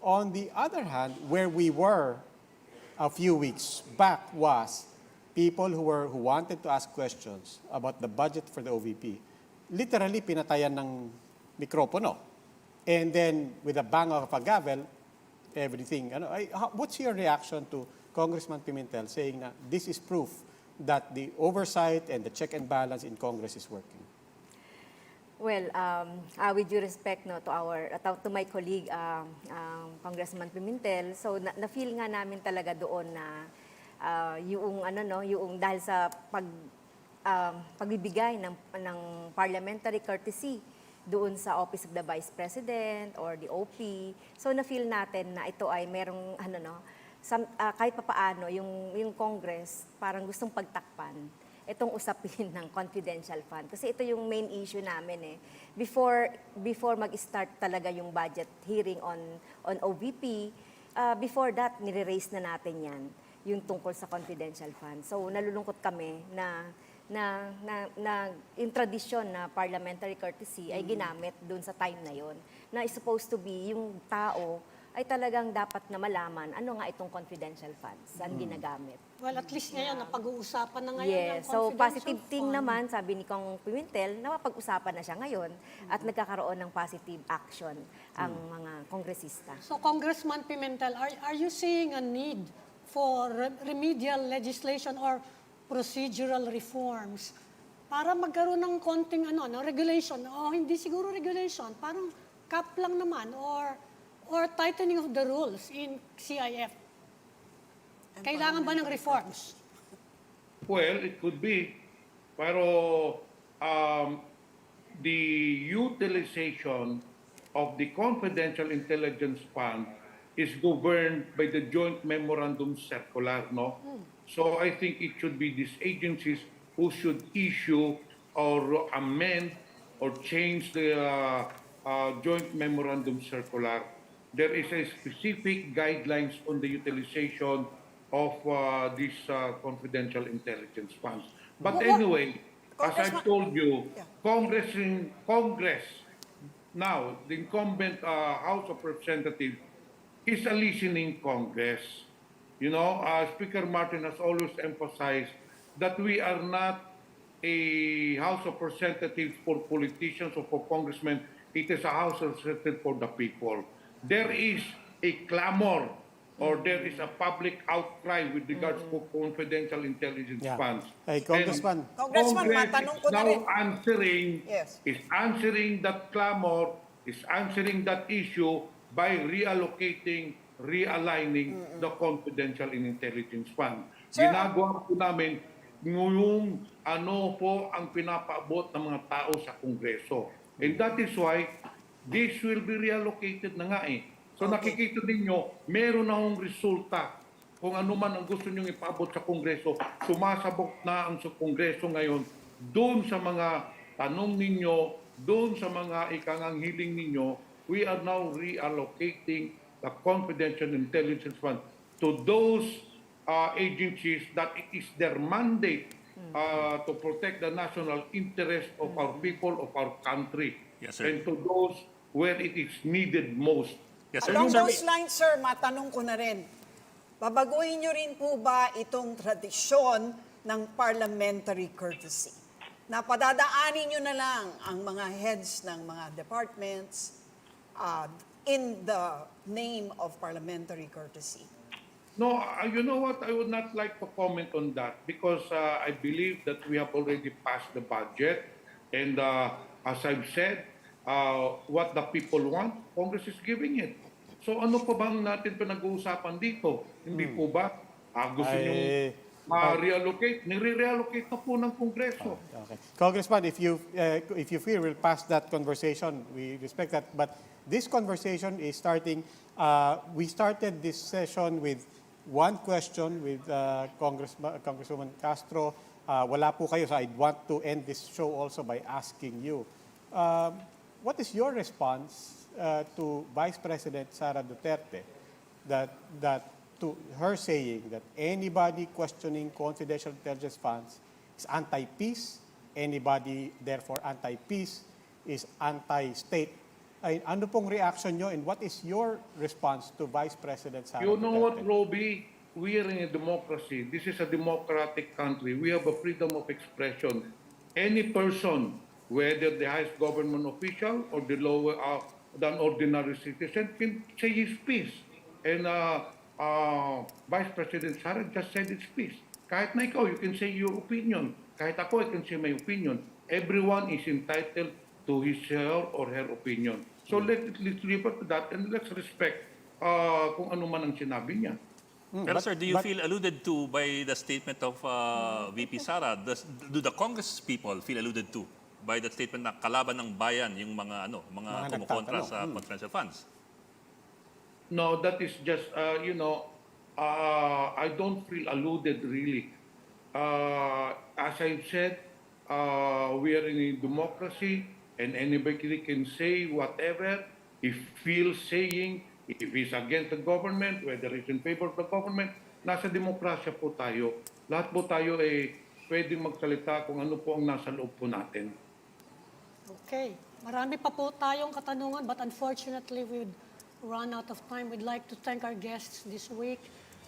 On the other hand, where we were a few weeks back was people who wanted to ask questions about the budget for the OVP, literally pinatayan ng mikropono. And then with a bang of a gavel, everything. What's your reaction to Congressman Pimentel saying that this is proof that the oversight and the check and balance in Congress is working? Well, with due respect to my colleague, Congressman Pimentel, so na-feel nga namin talaga doon na yung dahil sa pagbibigay ng parliamentary courtesy doon sa Office of the Vice President or the OP. So na-feel natin na ito ay merong kahit papaano yung Congress parang gustong pagtakpan itong usapin ng confidential fund. Kasi ito yung main issue namin Before mag-start talaga yung budget hearing on OVP, before that, nire-raise na natin yan, yung tungkol sa confidential fund. So nalulungkot kami na yung tradisyon na parliamentary courtesy ay ginamit doon sa time na yon na is supposed to be yung tao ay talagang dapat na malaman ano nga itong confidential funds, saan ginagamit. Well, at least ngayon, napag-uusapan na ngayon Yes, ng so confidential positive thing fund. naman, sabi ni Kong Pimentel, na mapag-usapan na siya ngayon at nagkakaroon ng positive action ang mga kongresista. So, Congressman Pimentel, are you seeing a need for remedial legislation or procedural reforms para magkaroon ng konting regulation? O hindi siguro regulation, parang cap lang naman or tightening of the rules in CIF. Kailangan ba ng reforms? Well, it could be. Pero the utilization of the Confidential Intelligence Fund is governed by the Joint Memorandum Circular, no? So I think it should be these agencies who should issue or amend or change the Joint Memorandum Circular. There is a specific guidelines on the utilization of these confidential intelligence funds. But anyway, as I've told you, Congress now, the incumbent House of Representatives is a listening Congress. You know, Speaker Martin has always emphasized that we are not a House of Representatives for politicians or for congressmen. It is a House of Representatives for the people. There is a clamor or there is a public outcry with regards to confidential intelligence funds. Hey, Congressman. Congressman, matanong ko na rin. Is answering that clamor, is answering that issue by realigning the confidential intelligence fund. Ginagawa po namin yung po ang pinapaabot ng mga tao sa Kongreso. And that is why this will be reallocated na nga So nakikita ninyo, meron na akong resulta. Kung ano man ang gusto nyo ipaabot sa Kongreso, sumasabog na ang sa Kongreso ngayon doon sa mga tanong ninyo, doon sa mga ikangang hiling ninyo. We are now reallocating the Confidential Intelligence Fund to those agencies that it is their mandate to protect the national interest of our people, of our country. Yes, sir. And to those where it is needed most. Yes, sir. Along those lines, sir, matanong ko na rin, babaguhin nyo rin po ba itong tradisyon ng parliamentary courtesy? Na padadaanin nyo na lang ang mga heads ng mga departments in the name of parliamentary courtesy? No, you know what? I would not like to comment on that because I believe that we have already passed the budget. And as I've said, what the people want, Congress is giving it. So ano pa bang natin pinag-uusapan dito? Hindi po ba? Gusto nyo ma-reallocate? Nire-reallocate na po ng Kongreso. Okay. Congressman, if you feel we'll pass that conversation, we respect that. But this conversation is starting, we started this session with one question with Congresswoman Castro. Wala po kayo, so I'd want to end this show also by asking you. What is your response to Vice President Sara Duterte that to her saying that anybody questioning confidential intelligence funds is anti-peace, anybody therefore anti-peace is anti-state. Ay, ano pong reaction nyo and what is your response to Vice President Sara You Duterte? know what, Roby? We are in a democracy. This is a democratic country. We have a freedom of expression. Any person, whether the highest government official or the lower than ordinary citizen, can say his piece. And Vice President Sara just said his piece. Kahit na ikaw, you can say your opinion. Kahit ako, I can say my opinion. Everyone is entitled to his or her opinion. So let's refer to that and let's respect kung ano man ang sinabi niya. Pero sir, do you feel alluded to by the statement of VP Sara? Do the Congress people feel alluded to by the statement na kalaban ng bayan yung mga kumukontra sa confidential funds? No, that is just, I don't feel alluded really. As I said, we are in a democracy and anybody can say whatever he feels saying. If he's against the government, whether he's in favor of the government, nasa demokrasya po tayo. Lahat po tayo pwedeng magsalita kung ano po ang nasa loob po natin. Okay. Marami pa po tayong katanungan, but unfortunately, we'd run out of time. We'd like to thank our guests this week.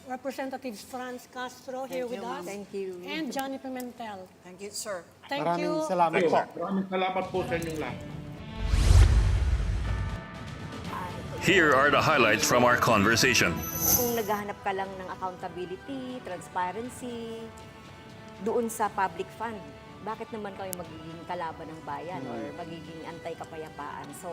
Representatives Franz Castro here with us. Thank you. And Johnny Pimentel. Thank you, sir. Thank Maraming you. salamat po. Maraming salamat po sa inyong lahat. Here are the highlights from our conversation. Kung naghahanap ka lang ng accountability, transparency, doon sa public fund, bakit naman kami magiging kalaban ng bayan or magiging anti-kapayapaan? So,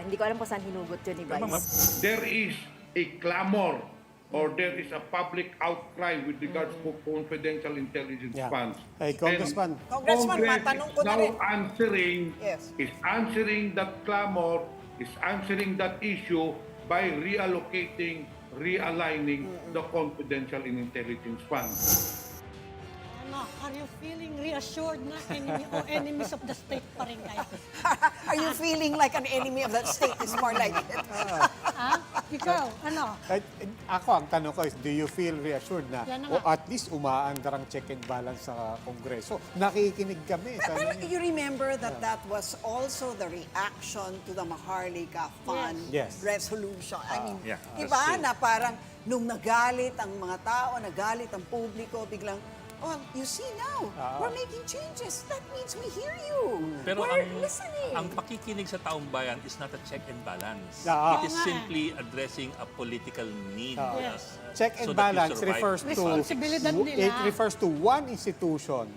hindi ko alam po saan hinugot yun ni Vice. There is a clamor or there is a public outcry with regards to confidential intelligence funds. Hey, Congressman. Congressman, matanong ko na rin. Yes. Is answering that clamor, is answering that issue by realigning the confidential and intelligence funds. Ano, are you feeling reassured na enemy o enemies of the state pa rin kayo? Are you feeling like an enemy of that state? Is more like it. Ha? Ikaw, ano? Ako, ang tanong ko is, do you feel reassured na, Yan na o nga. at least umaandar ang check and balance sa Kongreso? Nakikinig kami. Pero you remember that that was also the reaction to the Maharlika Fund Yes. resolution. I mean, Yeah, diba that's true. na parang nung nagalit ang mga tao, nagalit ang publiko, biglang, oh, you see now, we're making changes. That means we hear you. Pero we're listening. ang pakikinig sa taong bayan is not a check and balance. Ah. It is Oo nga simply addressing a political need. Yes. Check and so that you balance survive. refers to Responsibilidad nila. it refers to one institution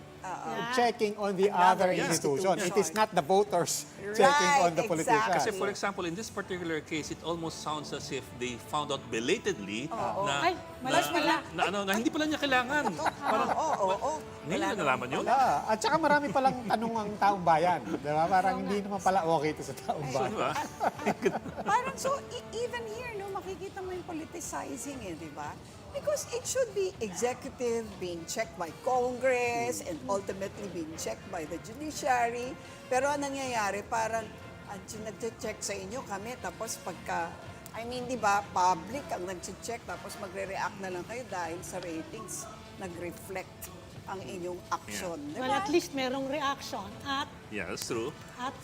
checking on the Another other institution. institution. It is not the voters checking on the exactly. politicians. Kasi for example, in this particular case, it almost sounds as if they found out belatedly na, Ay, malas pala. na hindi pala niya kailangan. Parang, Oo. ngayon na nalaman yun? At saka marami palang tanong ang taong bayan. Diba? Parang hindi naman pala okay ito sa taong So, bayan. diba? Parang so, even here, no, makikita mo yung politicizing di ba? Because it should be executive being checked by Congress and ultimately being checked by the judiciary. Pero ang nangyayari, parang nag-check sa inyo kami, tapos pagka, di ba, public ang nag-check, tapos magre-react na lang kayo dahil sa ratings, nag-reflect ang inyong action. Di Well, ba? at least merong reaction at Yeah, that's true.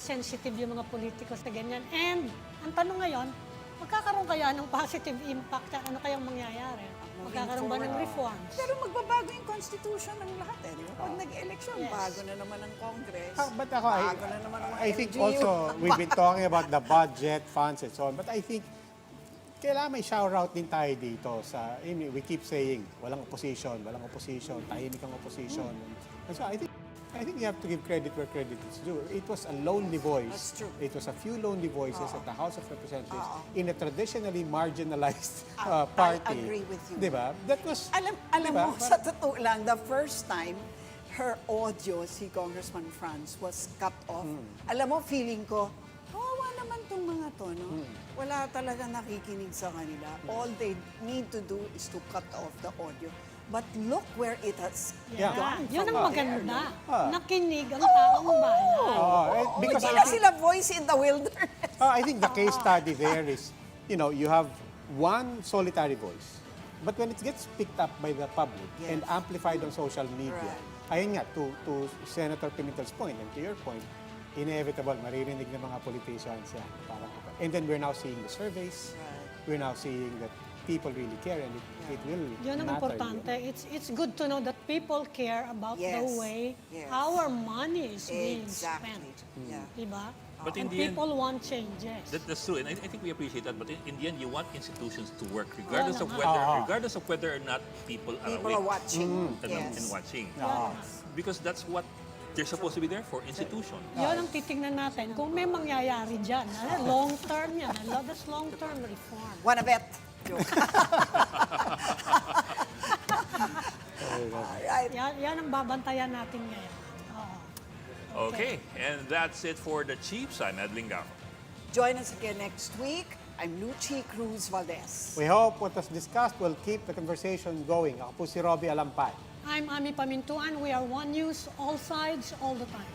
sensitive yung mga politikos na ganyan. And ang tanong ngayon, magkakaroon kaya ng positive impact? Ano kayang mangyayari? Magkakaroon ba ng reforms? Pero magbabago yung constitution ng lahat di ba? Pag nag-election, Yes. bago na naman ang Congress. But ako, bago na naman ang mga I think LGU. also, we've been talking about the budget, funds, and so on. But I think, kailangan may shower out din tayo dito sa, we keep saying, walang opposition, tahimik ang opposition. And so I think you have to give credit where credit is due. It was a lonely voice. That's true. It was a few lonely voices at the House of Representatives in a traditionally marginalized party. I agree with you. Diba? That was, Alam diba? mo, sa totoo lang, the first time her audio, si Congressman Franz, was cut off. Alam mo, feeling ko, kawawa naman tong itong mga to, no? Wala talaga nakikinig sa kanila. All they need to do is to cut off the audio. But look where it has Yeah. gone Yun from ang there, maganda. no? Nakinig ang taong bayan. Because Hindi I na think, sila voice in the wilderness. I think the case study there is, you have one solitary voice. But when it gets picked up by the public and Yes. amplified on social media, ayun nga, to Senator Pimentel's point and to your point, inevitable, maririnig ng mga politicians yan. And then we're now seeing the surveys. We're now seeing that people really care and it will Yun ang matter. importante. It's good to know that people care about the Yes. way Yes. our money is being Exactly. spent. Yeah. Diba? But in And the end- people want changes. That's true, and I think we appreciate that. But in the end, you want institutions to work regardless of naman. whether or not people are People awake are watching. and watching. Ah. Because that's what they're supposed to be there for, institutions. Yun ang titingnan natin kung may mangyayari dyan. Long term yan. That's long term reform. Wanna bet? Alright. Yan ang babantayan natin ngayon. Oo. Okay, and that's it for the Chiefs. I'm Ed Lingao. Join us again next week. I'm Luchi Cruz Valdez. We hope what was discussed will keep the conversation going. Ako po si Robbie Alampay. I'm Ami Pamintuan. We are One News, all sides, all the time.